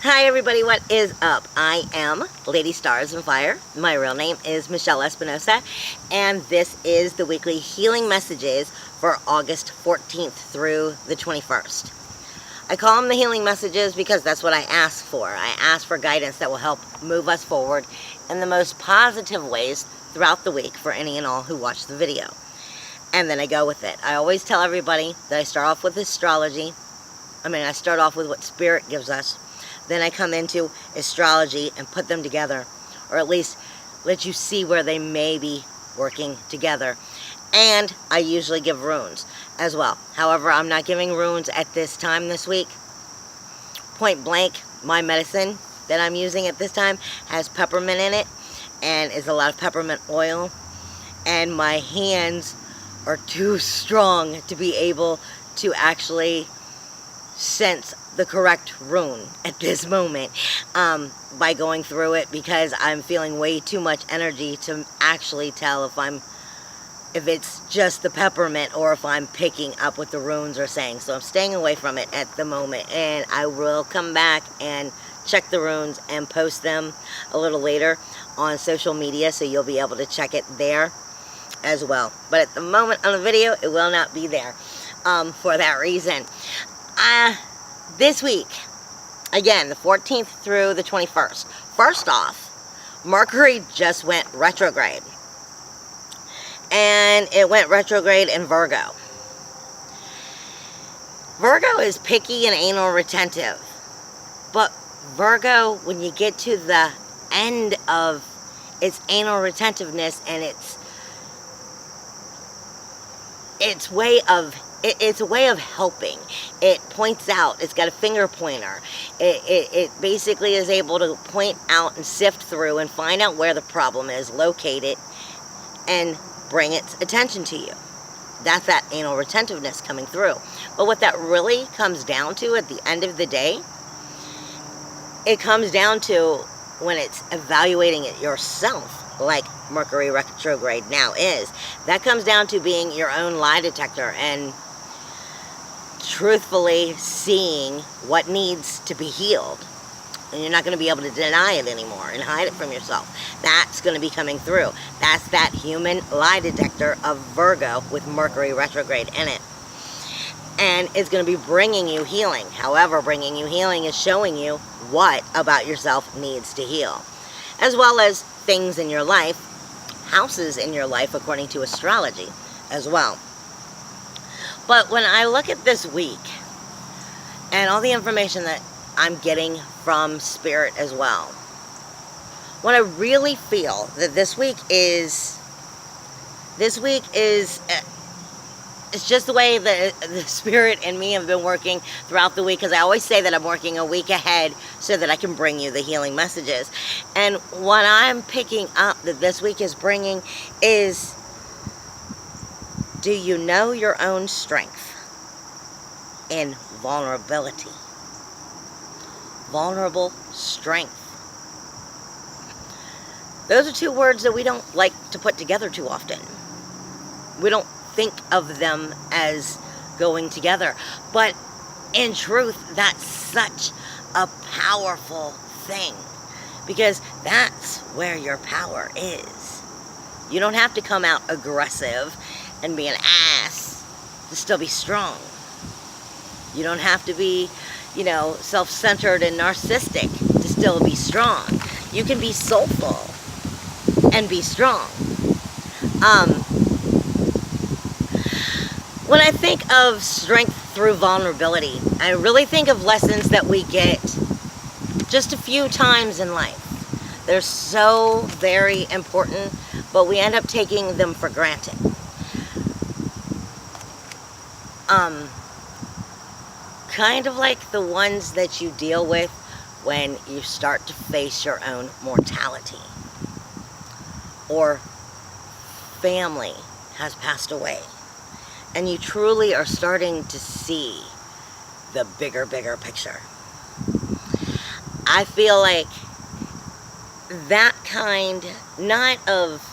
Hi everybody, what is up? I am Lady Stars and Fire. My real name is Michelle Espinosa, and this is the weekly healing messages for August 14th through the 21st. I call them the healing messages because that's what I ask for. I ask for guidance that will help move us forward in the most positive ways throughout the week for any and all who watch the video. And then I go with it. I always tell everybody that I start off with astrology. I start off with what Spirit gives us. Then I come into astrology and put them together, or at least let you see where they may be working together. And I usually give runes as well. However, I'm not giving runes at this time this week. Point blank, my medicine that I'm using at this time has peppermint in it and is a lot of peppermint oil. And my hands are too strong to be able to actually sense the correct rune at this moment by going through it, because I'm feeling way too much energy to actually tell if it's just the peppermint or if I'm picking up what the runes are saying. So I'm staying away from it at the moment, and I will come back and check the runes and post them a little later on social media, so you'll be able to check it there as well. But at the moment on the video, it will not be there for that reason. This week, again, the 14th through the 21st. First off, Mercury just went retrograde. And it went retrograde in Virgo. Virgo is picky and anal retentive. But Virgo, when you get to the end of its anal retentiveness and its way of helping. It points out. It's got a finger pointer. It basically is able to point out and sift through and find out where the problem is, locate it, and bring its attention to you. That's that anal retentiveness coming through. But what that really comes down to at the end of the day, it comes down to when it's evaluating it yourself, like Mercury retrograde now is. That comes down to being your own lie detector and truthfully seeing what needs to be healed. And you're not going to be able to deny it anymore and hide it from yourself. That's going to be coming through. That's that human lie detector of Virgo with Mercury retrograde in it. And it's going to be bringing you healing. However, bringing you healing is showing you what about yourself needs to heal. As well as things in your life, houses in your life according to astrology as well. But when I look at this week and all the information that I'm getting from Spirit as well, what I really feel that this week is it's just the way the Spirit and me have been working throughout the week, because I always say that I'm working a week ahead so that I can bring you the healing messages. And what I'm picking up that this week is bringing is, do you know your own strength and vulnerability? Vulnerable strength. Those are two words that we don't like to put together too often. We don't think of them as going together. But in truth, that's such a powerful thing, because that's where your power is. You don't have to come out aggressive and be an ass to still be strong. You don't have to be, self-centered and narcissistic to still be strong. You can be soulful and be strong. When I think of strength through vulnerability, I really think of lessons that we get just a few times in life. They're so very important, but we end up taking them for granted. Kind of like the ones that you deal with when you start to face your own mortality, or family has passed away, and you truly are starting to see the bigger picture. I feel like that kind, not of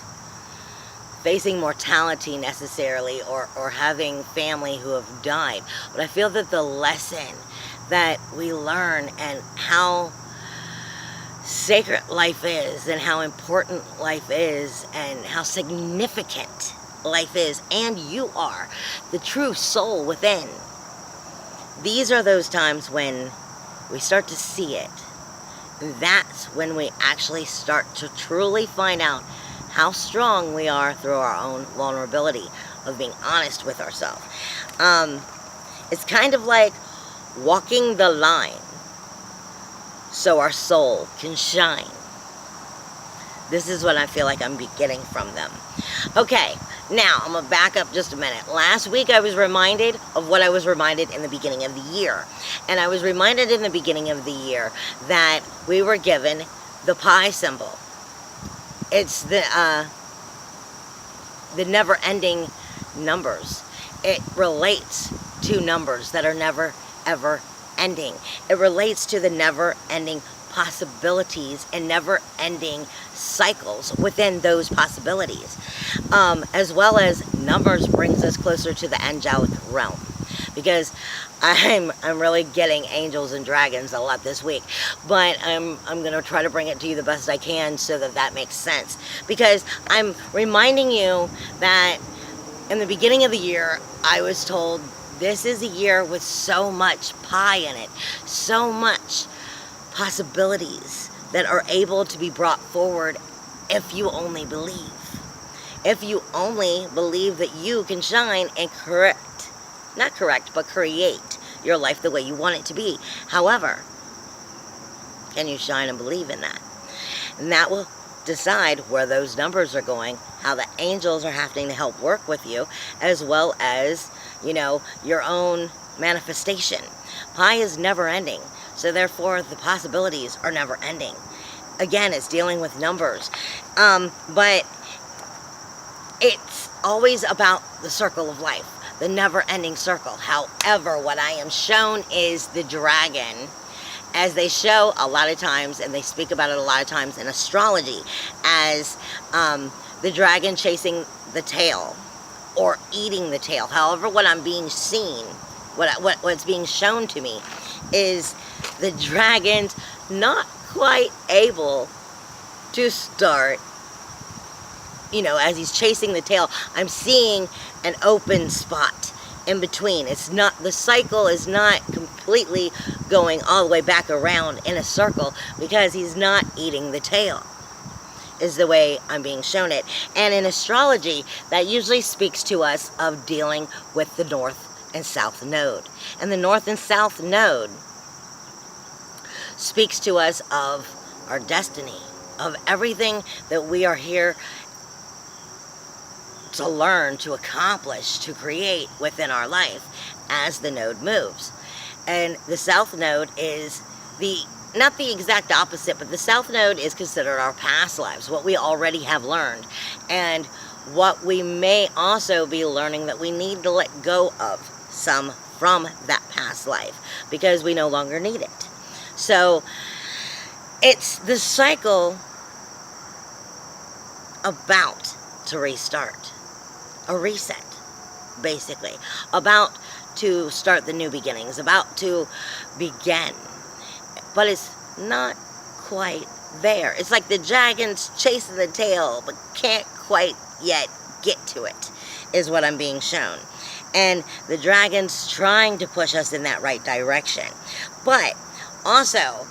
facing mortality necessarily, or having family who have died, but I feel that the lesson that we learn and how sacred life is and how important life is and how significant life is, and you are the true soul within. These are those times when we start to see it. That's when we actually start to truly find out how strong we are through our own vulnerability of being honest with ourselves. It's kind of like walking the line so our soul can shine. This is what I feel like I'm getting from them. Okay, now I'm going to back up just a minute. Last week I was reminded of what I was reminded in the beginning of the year. And I was reminded in the beginning of the year that we were given the pi symbol. It's the never-ending numbers. It relates to numbers that are never, ever ending. It relates to the never-ending possibilities and never-ending cycles within those possibilities, as well as numbers brings us closer to the angelic realm, because I'm really getting angels and dragons a lot this week, but I'm going to try to bring it to you the best I can so that that makes sense, because I'm reminding you that in the beginning of the year I was told this is a year with so much pie in it, so much possibilities that are able to be brought forward if you only believe. If you only believe that you can shine and create your life the way you want it to be. However, can you shine and believe in that? And that will decide where those numbers are going, how the angels are having to help work with you, as well as, you know, your own manifestation. Pi is never ending. So therefore, the possibilities are never ending. Again, it's dealing with numbers. But it's always about the circle of life, the never-ending circle. However, what I am shown is the dragon, as they show a lot of times, and they speak about it a lot of times in astrology, as the dragon chasing the tail or eating the tail. However, what I'm being seen, what's being shown to me is the dragon's not quite able to start, you know, as he's chasing the tail, I'm seeing an open spot in between. It's not, the cycle is not completely going all the way back around in a circle because he's not eating the tail, is the way I'm being shown it. And in astrology, that usually speaks to us of dealing with the North and South Node. And the North and South Node speaks to us of our destiny, of everything that we are here to learn, to accomplish, to create within our life as the node moves. And the South Node is not the exact opposite, but the South Node is considered our past lives, what we already have learned, and what we may also be learning that we need to let go of some from that past life because we no longer need it. So it's the cycle about to restart, a reset, basically, about to start the new beginnings, about to begin, but it's not quite there. It's like the dragon's chasing the tail, but can't quite yet get to it, is what I'm being shown. And the dragon's trying to push us in that right direction. But also,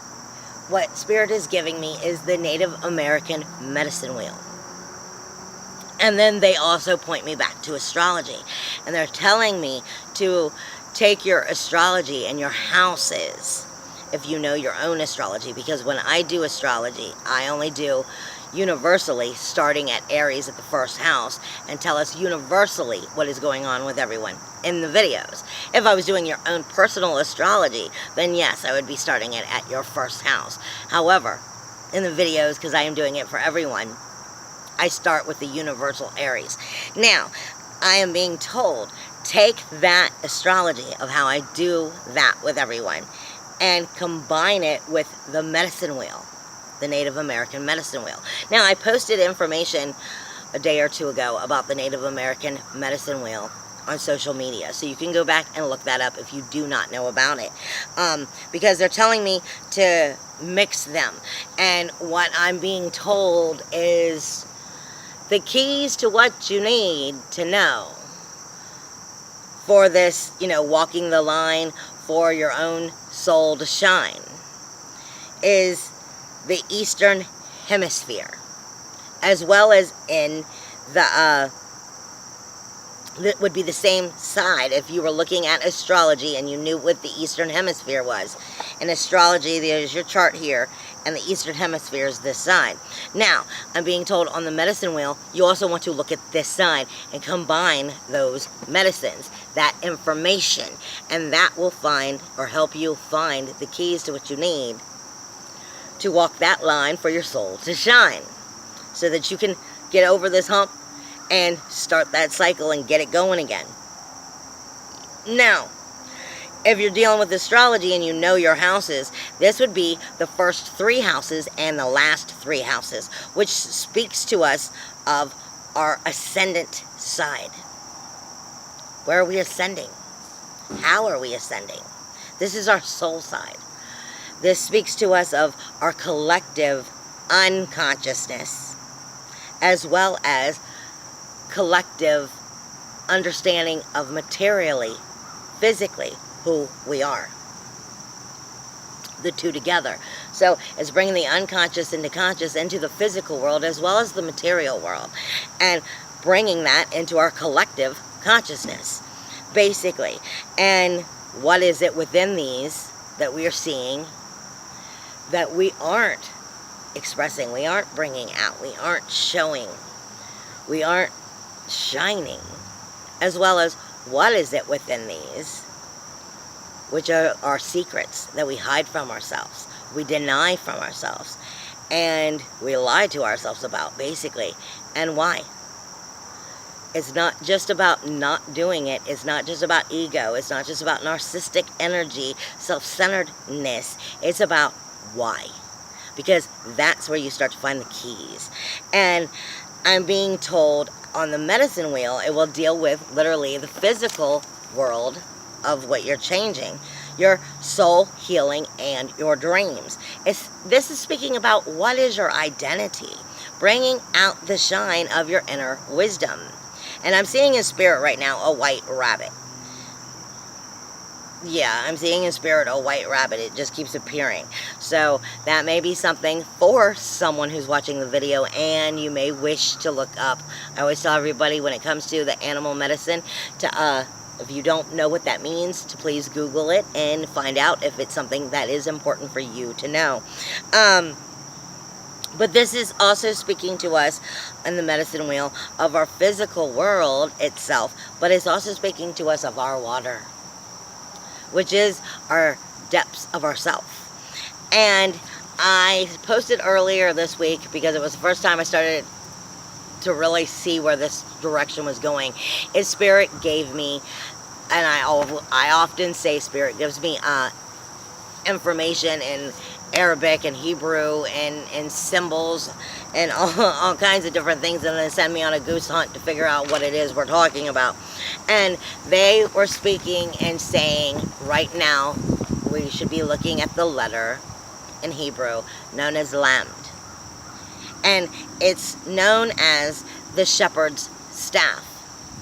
what Spirit is giving me is the Native American medicine wheel. And then they also point me back to astrology. And they're telling me to take your astrology and your houses, if you know your own astrology. Because when I do astrology, I only do universally, starting at Aries at the first house, and tell us universally what is going on with everyone in the videos. If I was doing your own personal astrology, then yes, I would be starting it at your first house. However, in the videos, because I am doing it for everyone, I start with the universal Aries. Now, I am being told, take that astrology of how I do that with everyone and combine it with the medicine wheel, the Native American medicine wheel. Now, I posted information a day or two ago about the Native American medicine wheel on social media. So you can go back and look that up if you do not know about it. Because they're telling me to mix them. And what I'm being told is the keys to what you need to know for this, walking the line for your own soul to shine is the Eastern Hemisphere, as well as in the that would be the same side if you were looking at astrology and you knew what the Eastern Hemisphere was. In astrology, there's your chart here, and the Eastern Hemisphere is this side. Now, I'm being told on the medicine wheel, you also want to look at this side and combine those medicines, that information, and that will find or help you find the keys to what you need to walk that line for your soul to shine, so that you can get over this hump and start that cycle and get it going again. Now, if you're dealing with astrology and you know your houses, this would be the first 3 houses and the last 3 houses, which speaks to us of our ascendant side. Where are we ascending? How are we ascending? This is our soul side. This speaks to us of our collective unconsciousness, as well as collective understanding of materially, physically, who we are. The two together. So it's bringing the unconscious into conscious, into the physical world as well as the material world, and bringing that into our collective consciousness, basically. And what is it within these that we are seeing that we aren't expressing, we aren't bringing out, we aren't showing, we aren't shining, as well as what is it within these which are our secrets that we hide from ourselves, we deny from ourselves, and we lie to ourselves about, basically. And why? It's not just about not doing it. It's not just about ego. It's not just about narcissistic energy, self-centeredness. It's about why. Because that's where you start to find the keys. And I'm being told on the medicine wheel, it will deal with literally the physical world of what you're changing, your soul healing and your dreams. This is speaking about what is your identity, bringing out the shine of your inner wisdom. And I'm seeing in spirit right now a white rabbit. Yeah, I'm seeing in spirit a white rabbit. It just keeps appearing. So that may be something for someone who's watching the video, and you may wish to look up. I always tell everybody when it comes to the animal medicine to, if you don't know what that means, to please Google it and find out if it's something that is important for you to know. But this is also speaking to us in the medicine wheel of our physical world itself, but it's also speaking to us of our water, which is our depths of ourself. And I posted earlier this week, because it was the first time I started to really see where this direction was going, is Spirit gave me, and I often say Spirit gives me information in Arabic and Hebrew and symbols and all kinds of different things, and then send me on a goose hunt to figure out what it is we're talking about. And they were speaking and saying right now we should be looking at the letter in Hebrew known as Lamd. And it's known as the shepherd's staff.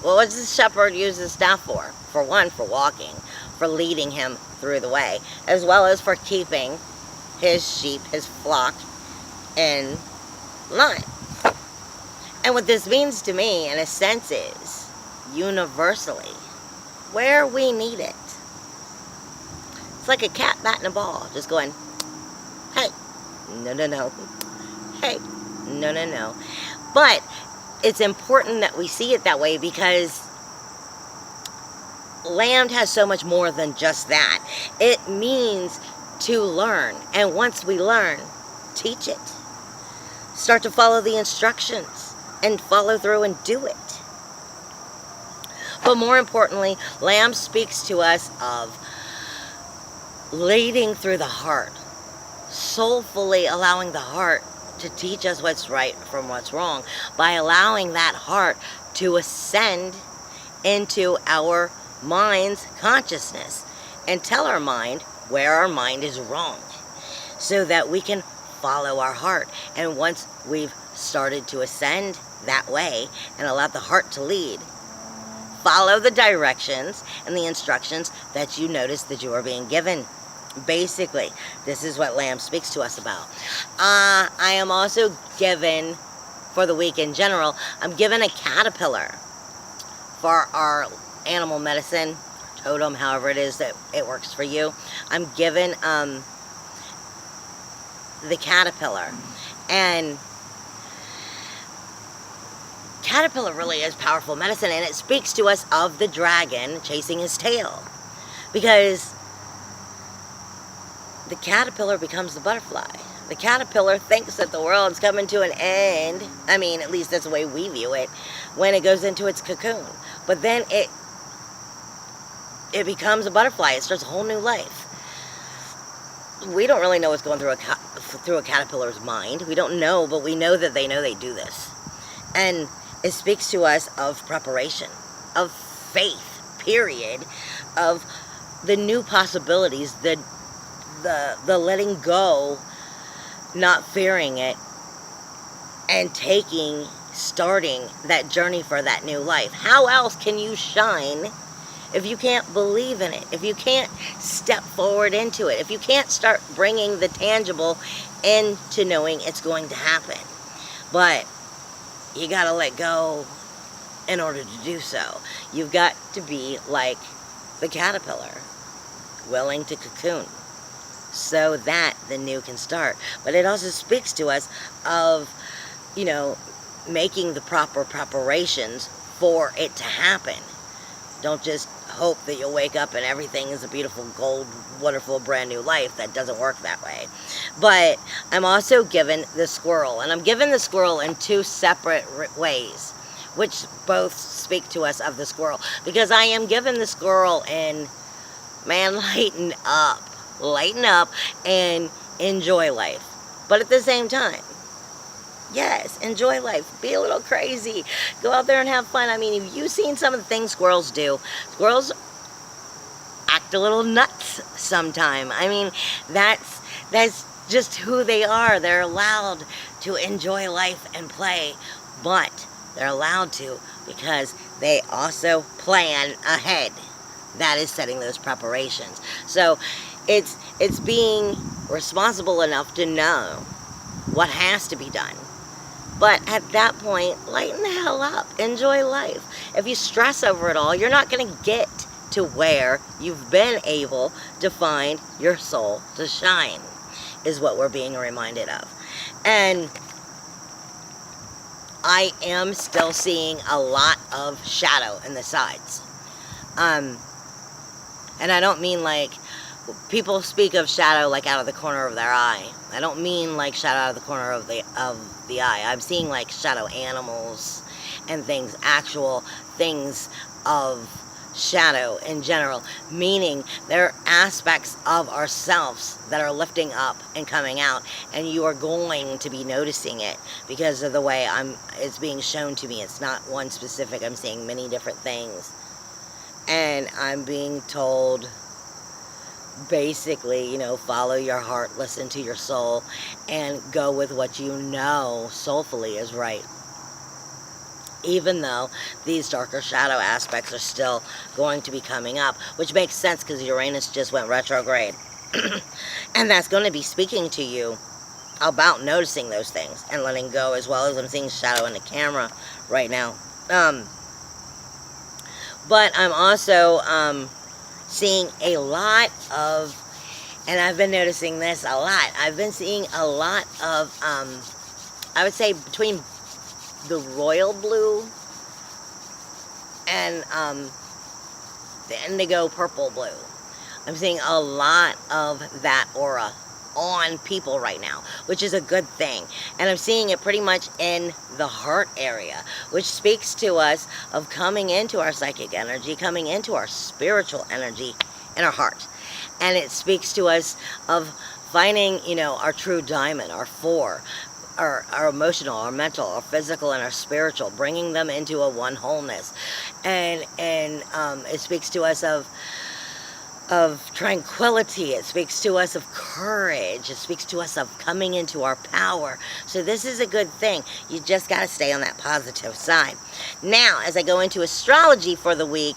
Well, what does the shepherd use his staff for? For one, for walking, for leading him through the way, as well as for keeping his sheep, his flock, in line. And what this means to me, in a sense, is universally where we need it. It's like a cat batting a ball, just going, hey, no, no, no, hey, no, no, no. But it's important that we see it that way, because Lamd has so much more than just that. It means to learn, and once we learn, teach it. Start to follow the instructions and follow through and do it. But more importantly, Lamb speaks to us of leading through the heart, soulfully allowing the heart to teach us what's right from what's wrong, by allowing that heart to ascend into our mind's consciousness and tell our mind where our mind is wrong so that we can follow our heart. And once we've started to ascend that way and allow the heart to lead, follow the directions and the instructions that you notice that you are being given. Basically, this is what Lamb speaks to us about. I am also given, for the week in general, I'm given a caterpillar for our animal medicine, totem, however it is that it works for you. I'm given the caterpillar. And caterpillar really is powerful medicine, and it speaks to us of the dragon chasing his tail. Because the caterpillar becomes the butterfly. The caterpillar thinks that the world's coming to an end. I mean, at least that's the way we view it, when it goes into its cocoon. But then it becomes a butterfly. It starts a whole new life. We don't really know what's going through a caterpillar's mind. We don't know, but we know that they do this. And it speaks to us of preparation, of faith, period, of the new possibilities, the letting go, not fearing it, and starting that journey for that new life. How else can you shine if you can't believe in it, if you can't step forward into it, if you can't start bringing the tangible into knowing it's going to happen? But you gotta let go in order to do so. You've got to be like the caterpillar, willing to cocoon, so that the new can start. But it also speaks to us of, making the proper preparations for it to happen. Don't just hope that you'll wake up and everything is a beautiful, gold, wonderful, brand new life. That doesn't work that way. But I'm also given the squirrel, and I'm given the squirrel in two separate ways, which both speak to us of the squirrel. Because I am given the squirrel in, man, lighten up and enjoy life. But at the same time, yes, enjoy life. Be a little crazy. Go out there and have fun. I mean, have you seen some of the things squirrels do? Squirrels act a little nuts sometime. I mean, that's just who they are. They're allowed to enjoy life and play, but they're allowed to because they also plan ahead. That is setting those preparations. So it's being responsible enough to know what has to be done. But at that point, lighten the hell up. Enjoy life. If you stress over it all, you're not going to get to where you've been able to find your soul to shine, is what we're being reminded of. And I am still seeing a lot of shadow in the sides. And I don't mean like, people speak of shadow like out of the corner of their eye. I don't mean like shadow out of the corner of the eye. I'm seeing like shadow animals and things, actual things of shadow in general, meaning there are aspects of ourselves that are lifting up and coming out, and you are going to be noticing it because of the way it's being shown to me. It's not one specific. I'm seeing many different things, and I'm being told, basically, follow your heart, listen to your soul, and go with what you know soulfully is right. Even though these darker shadow aspects are still going to be coming up, which makes sense because Uranus just went retrograde. And that's going to be speaking to you about noticing those things and letting go, as well as I'm seeing shadow in the camera right now. But I'm also seeing a lot of, and I've been noticing this a lot, I've been seeing a lot of, I would say between the royal blue and the indigo purple blue, I'm seeing a lot of that aura on people right now, which is a good thing. And I'm seeing it pretty much in the heart area, which speaks to us of coming into our psychic energy, coming into our spiritual energy in our heart. And it speaks to us of finding, our true diamond, our four, our emotional, our mental, our physical, and our spiritual, bringing them into a one wholeness. And it speaks to us of tranquility. It speaks to us of courage. It speaks to us of coming into our power. So this is a good thing. You just got to stay on that positive side. Now, as I go into astrology for the week,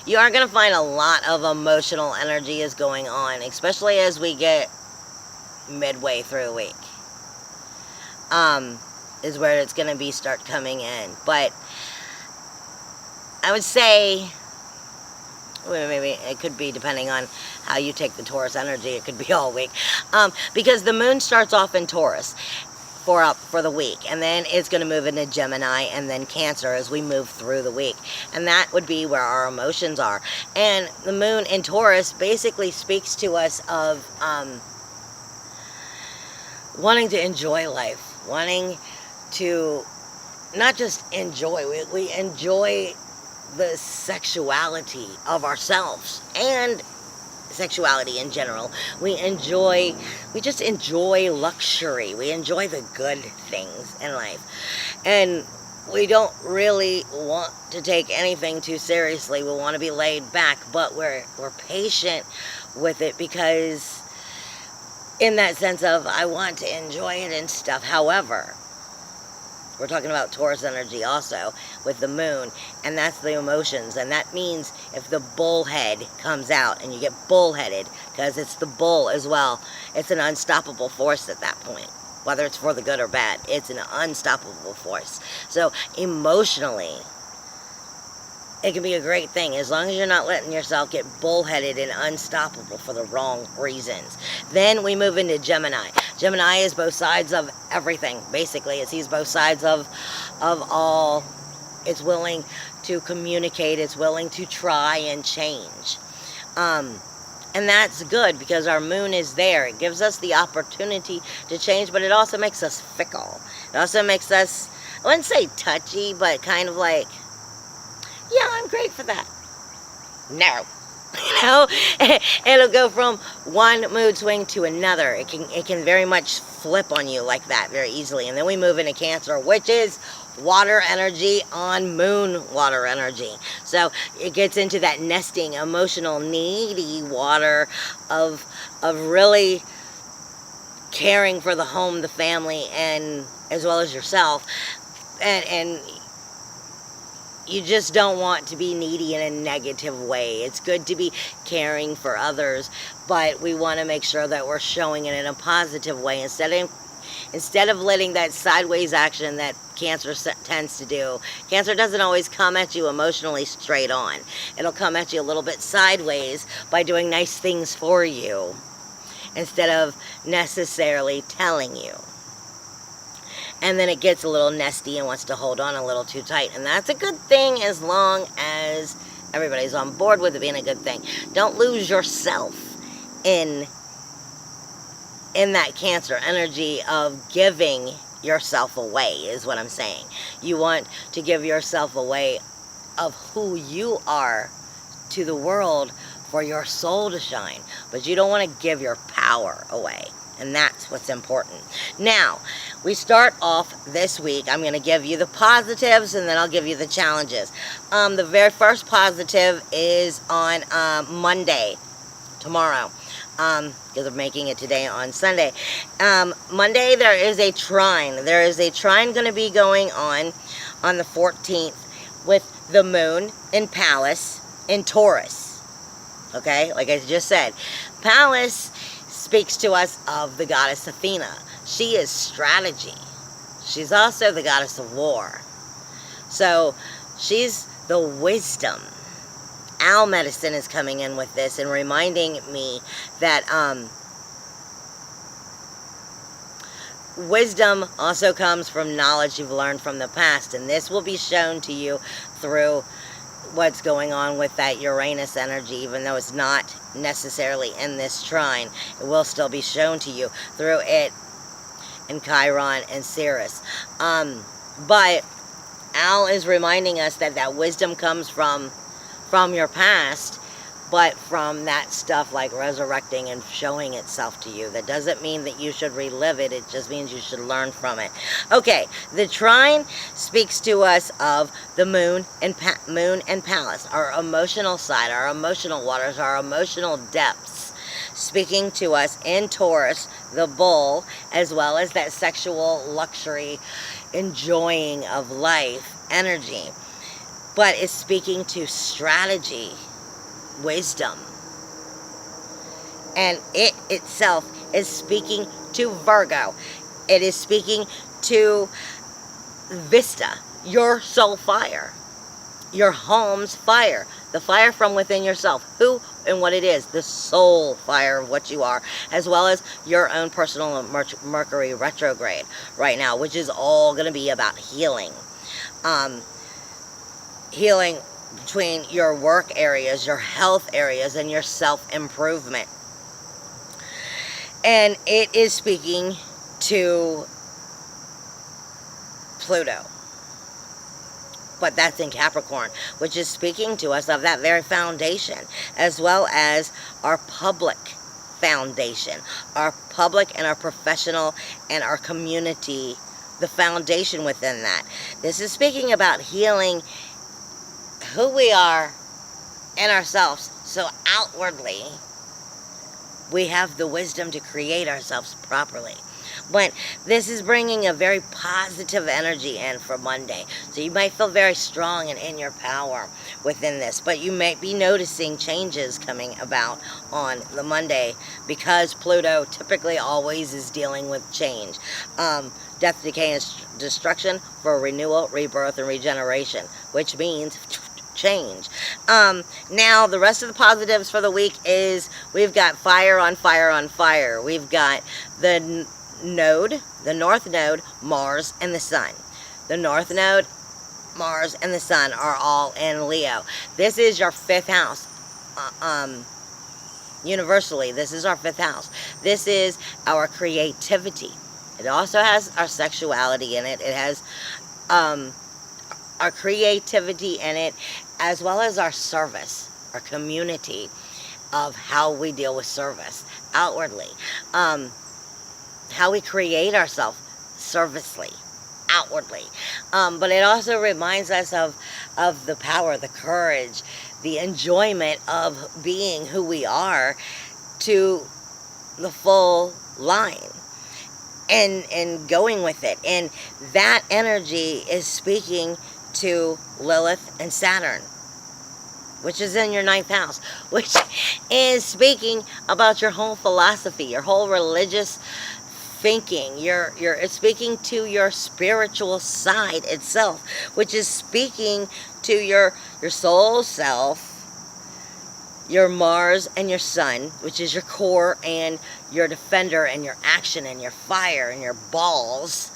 you are going to find a lot of emotional energy is going on, especially as we get midway through the week. Is where it's going to be start coming in. But I would say, well, maybe it could be depending on how you take the Taurus energy. It could be all week, because the moon starts off in Taurus for the week, and then it's going to move into Gemini and then Cancer as we move through the week, and that would be where our emotions are. And the moon in Taurus basically speaks to us of wanting to enjoy life, wanting to not just enjoy, we enjoy the sexuality of ourselves and sexuality in general. We just enjoy luxury. We enjoy the good things in life. And we don't really want to take anything too seriously. We want to be laid back, but we're patient with it, because in that sense of I want to enjoy it and stuff. However, we're talking about Taurus energy also with the moon, and that's the emotions. And that means if the bullhead comes out, and you get bullheaded, because it's the bull as well, it's an unstoppable force at that point. Whether it's for the good or bad, it's an unstoppable force. So emotionally, it can be a great thing as long as you're not letting yourself get bullheaded and unstoppable for the wrong reasons. Then we move into Gemini. Gemini is both sides of everything, basically. It sees both sides of all. It's willing to communicate. It's willing to try and change. And that's good, because our moon is there. It gives us the opportunity to change, but it also makes us fickle. It also makes us, I wouldn't say touchy, but kind of like, yeah, I'm great for that. No. It'll go from one mood swing to another. It can very much flip on you like that very easily. And then we move into Cancer, which is water energy on moon water energy. So it gets into that nesting, emotional, needy water of really caring for the home, the family, and as well as yourself. And you just don't want to be needy in a negative way. It's good to be caring for others, but we want to make sure that we're showing it in a positive way instead of letting that sideways action that Cancer tends to do. Cancer doesn't always come at you emotionally straight on. It'll come at you a little bit sideways by doing nice things for you instead of necessarily telling you. And then it gets a little nesty and wants to hold on a little too tight. And that's a good thing as long as everybody's on board with it being a good thing. Don't lose yourself in that Cancer energy of giving yourself away, is what I'm saying. You want to give yourself away of who you are to the world for your soul to shine. But you don't want to give your power away. And that's what's important. Now, we start off this week. I'm going to give you the positives, and then I'll give you the challenges. The very first positive is on Monday, tomorrow, because I'm making it today on Sunday. Monday, there is a trine. There is a trine going to be going on the 14th with the moon in Pallas in Taurus. Okay, like I just said, Pallas speaks to us of the goddess Athena. She is strategy. She's also the goddess of war. So she's the wisdom. Owl medicine is coming in with this and reminding me that wisdom also comes from knowledge you've learned from the past, and this will be shown to you through what's going on with that Uranus energy. Even though it's not necessarily in this trine, it will still be shown to you through it and Chiron and Ceres. But Al is reminding us that wisdom comes from your past, but from that stuff like resurrecting and showing itself to you. That doesn't mean that you should relive it. It just means you should learn from it. Okay, the trine speaks to us of the moon and palace, our emotional side, our emotional waters, our emotional depths, speaking to us in Taurus, the bull, as well as that sexual luxury, enjoying of life energy. But it's speaking to strategy, wisdom. And it itself is speaking to Virgo. It is speaking to Vista, your soul fire, your home's fire, the fire from within yourself, who and what it is, the soul fire of what you are, as well as your own personal Mercury retrograde right now, which is all going to be about healing. Healing between your work areas, your health areas, and your self-improvement. And it is speaking to Pluto. But that's in Capricorn, which is speaking to us of that very foundation, as well as our public foundation, our public and our professional and our community, the foundation within that. This is speaking about healing who we are in ourselves, so outwardly we have the wisdom to create ourselves properly. But this is bringing a very positive energy in for Monday. So you might feel very strong and in your power within this. But you might be noticing changes coming about on the Monday, because Pluto typically always is dealing with change. Death, decay, and destruction for renewal, rebirth, and regeneration, which means change. Now the rest of the positives for the week is we've got fire on fire on fire. We've got the node, the north node, Mars, and the sun. The north node, Mars, and the sun are all in Leo. This is your fifth house. Universally, this is our fifth house. This is our creativity. It also has our sexuality in it. It has our creativity in it, as well as our service, our community of how we deal with service outwardly. How we create ourselves servicely, outwardly. But it also reminds us of the power, the courage, the enjoyment of being who we are to the full line and going with it. And that energy is speaking to Lilith and Saturn, which is in your ninth house, which is speaking about your whole philosophy, your whole religious thinking. It's speaking to your spiritual side itself, which is speaking to your soul self, your Mars and your sun, which is your core and your defender and your action and your fire and your balls,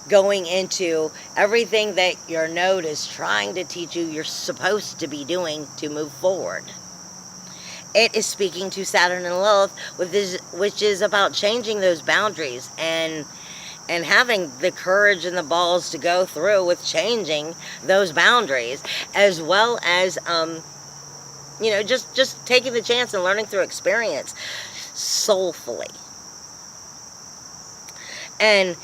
going into everything that your node is trying to teach you you're supposed to be doing to move forward. It is speaking to Saturn and Lilith, which is about changing those boundaries and having the courage and the balls to go through with changing those boundaries, as well as just taking the chance and learning through experience soulfully. And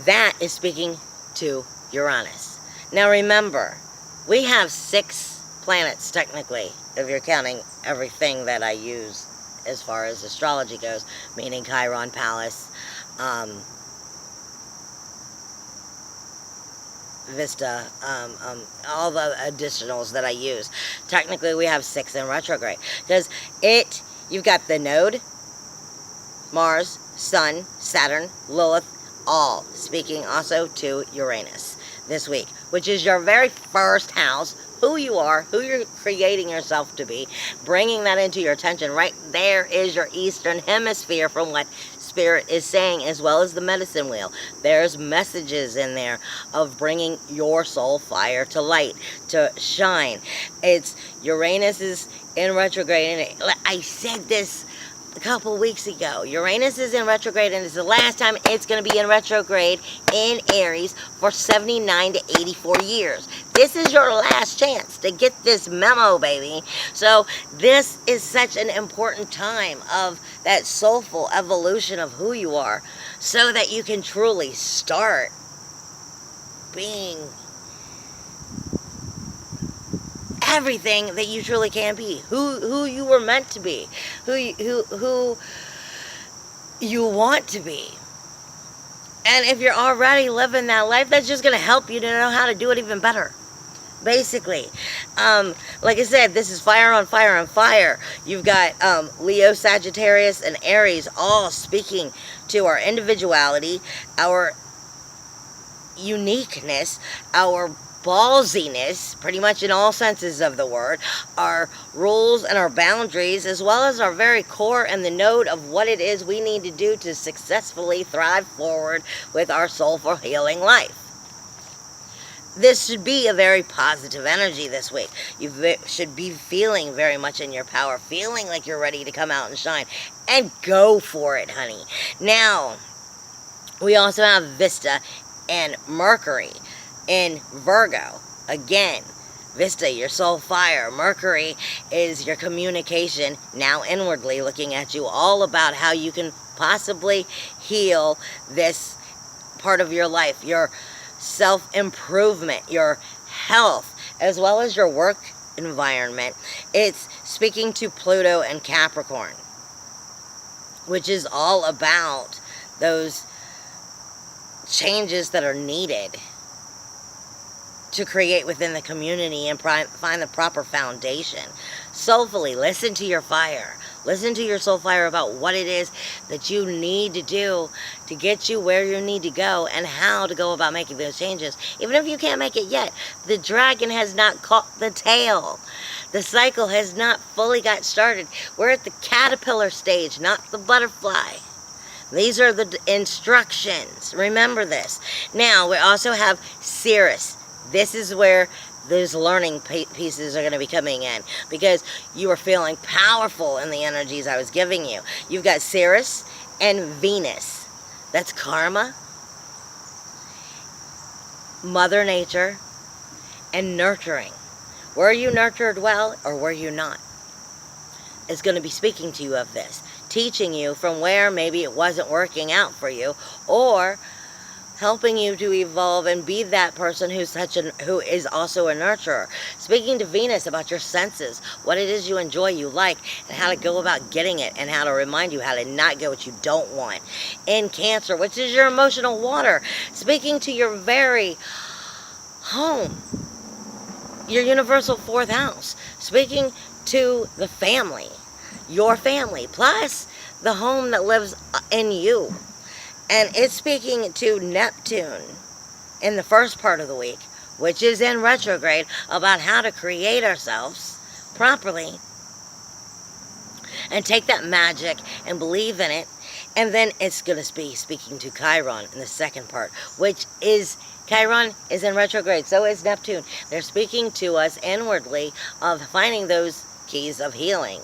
that is speaking to Uranus. Now remember, we have 6 planets technically, if you're counting everything that I use as far as astrology goes, meaning Chiron, Pallas, Vista, all the additionals that I use. Technically we have 6 in retrograde, because you've got the node, Mars, Sun, Saturn, Lilith, all speaking also to Uranus this week, which is your very first house, who you are, who you're creating yourself to be, bringing that into your attention. Right there is your Eastern Hemisphere from what Spirit is saying, as well as the medicine wheel. There's messages in there of bringing your soul fire to light, to shine. It's Uranus is in retrograde, and I said this a couple weeks ago. Uranus is in retrograde, and it's the last time it's going to be in retrograde in Aries for 79 to 84 years. This is your last chance to get this memo, baby. So this is such an important time of that soulful evolution of who you are, so that you can truly start being everything that you truly can be, who you were meant to be, who you want to be. And if you're already living that life, that's just going to help you to know how to do it even better. Basically, like I said, this is fire on fire on fire. You've got Leo, Sagittarius, and Aries all speaking to our individuality, our uniqueness, our ballsiness, pretty much in all senses of the word, our rules and our boundaries, as well as our very core and the node of what it is we need to do to successfully thrive forward with our soulful healing life. This should be a very positive energy this week. You should be feeling very much in your power, feeling like you're ready to come out and shine, and go for it, honey. Now, we also have Vista and Mercury in Virgo. Again, Vista, your soul fire. Mercury is your communication, now inwardly, looking at you, all about how you can possibly heal this part of your life, your self-improvement, your health, as well as your work environment. It's speaking to Pluto and Capricorn, which is all about those changes that are needed to create within the community and find the proper foundation. Soulfully, listen to your fire. Listen to your soul fire about what it is that you need to do to get you where you need to go and how to go about making those changes. Even if you can't make it yet, the dragon has not caught the tail. The cycle has not fully got started. We're at the caterpillar stage, not the butterfly. These are the instructions. Remember this. Now, we also have Sirius. This is where those learning pieces are going to be coming in, because you are feeling powerful in the energies I was giving you. You've got Sirius and Venus. That's karma, Mother Nature, and nurturing. Were you nurtured well, or were you not? It's going to be speaking to you of this, teaching you from where maybe it wasn't working out for you, or helping you to evolve and be that person who is also a nurturer. Speaking to Venus about your senses, what it is you enjoy, you like, and how to go about getting it, and how to remind you how to not get what you don't want. In Cancer, which is your emotional water, speaking to your very home, your universal fourth house, speaking to the family, your family, plus the home that lives in you. And it's speaking to Neptune in the first part of the week, which is in retrograde, about how to create ourselves properly and take that magic and believe in it. And then it's going to be speaking to Chiron in the second part, which is, Chiron is in retrograde, so is Neptune. They're speaking to us inwardly of finding those keys of healing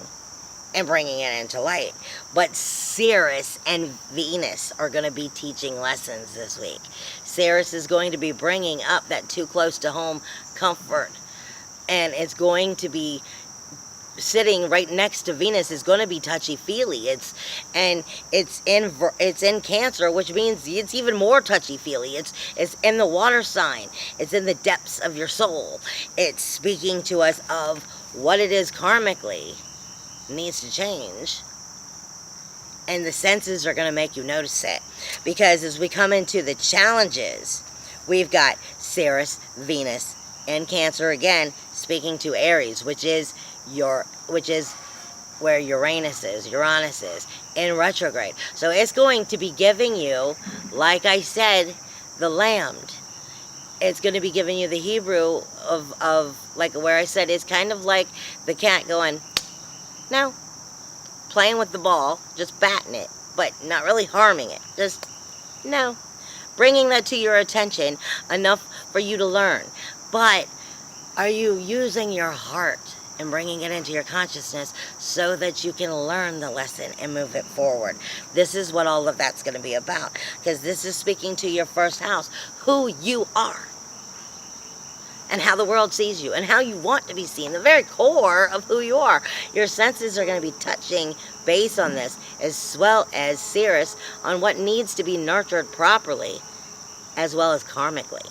and bringing it into light. But Sirius and Venus are going to be teaching lessons this week. Sirius is going to be bringing up that too close to home comfort, and it's going to be sitting right next to Venus is going to be touchy-feely. It's in Cancer, which means it's even more touchy-feely. It's in the water sign. It's in the depths of your soul. It's speaking to us of what it is karmically needs to change, and the senses are going to make you notice it, because as we come into the challenges, we've got Sirius, Venus, and Cancer again speaking to Aries, which is where Uranus is in retrograde. So it's going to be giving you, like I said, the lambed. It's going to be giving you the Hebrew of like where I said it's kind of like the cat going, no, playing with the ball, just batting it, but not really harming it. Just, no. Bringing that to your attention enough for you to learn. But are you using your heart and bringing it into your consciousness so that you can learn the lesson and move it forward. This is what all of that's going to be about, because this is speaking to your first house, who you are and how the world sees you and how you want to be seen, the very core of who you are. Your senses are going to be touching base on this, as well as Sirius on what needs to be nurtured properly, as well as karmically.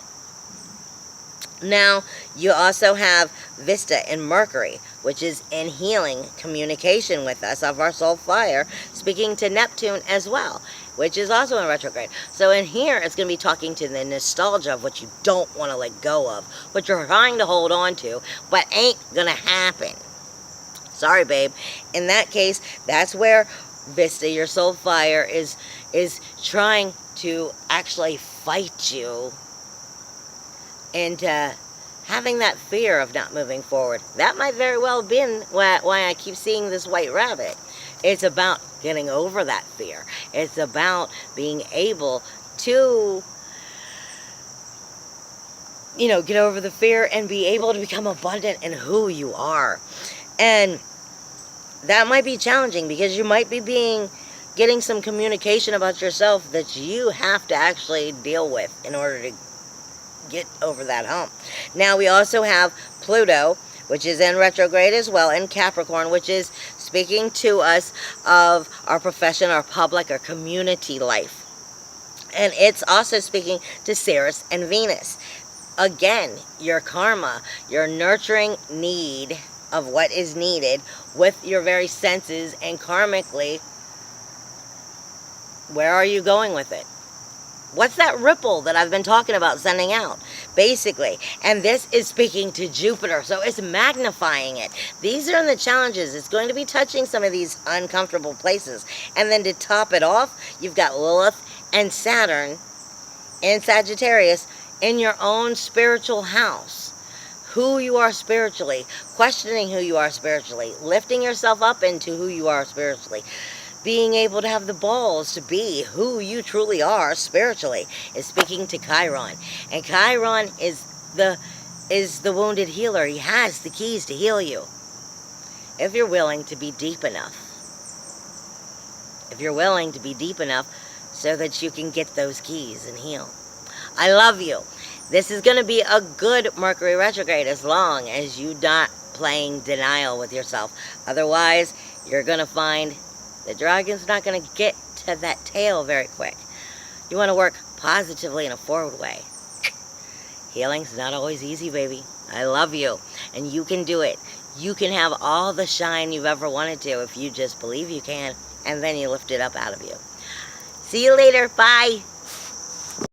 Now, you also have Vista in Mercury, which is in healing communication with us of our soul fire, speaking to Neptune as well, which is also in retrograde. So in here, it's going to be talking to the nostalgia of what you don't want to let go of, what you're trying to hold on to, but ain't going to happen. Sorry, babe. In that case, that's where Vista, your soul fire, is trying to actually fight you into having that fear of not moving forward. That might very well have been why I keep seeing this white rabbit. It's about getting over that fear. It's about being able to, get over the fear and be able to become abundant in who you are. And that might be challenging because you might be getting some communication about yourself that you have to actually deal with in order to get over that hump. Now, we also have Pluto, which is in retrograde as well, in Capricorn, which is speaking to us of our profession, our public, our community life. And it's also speaking to Ceres and Venus. Again, your karma, your nurturing need of what is needed with your very senses, and karmically, where are you going with it? What's that ripple that I've been talking about sending out, basically? And this is speaking to Jupiter, so it's magnifying it. These are the challenges. It's going to be touching some of these uncomfortable places. And then to top it off, you've got Lilith and Saturn in Sagittarius in your own spiritual house. Who you are spiritually, questioning who you are spiritually, lifting yourself up into who you are spiritually. Being able to have the balls to be who you truly are spiritually is speaking to Chiron. And Chiron is the wounded healer. He has the keys to heal you. If you're willing to be deep enough. If you're willing to be deep enough so that you can get those keys and heal. I love you. This is going to be a good Mercury retrograde as long as you're not playing denial with yourself. Otherwise, you're going to find the dragon's not going to get to that tail very quick. You want to work positively in a forward way. Healing's not always easy, baby. I love you. And you can do it. You can have all the shine you've ever wanted to if you just believe you can. And then you lift it up out of you. See you later. Bye.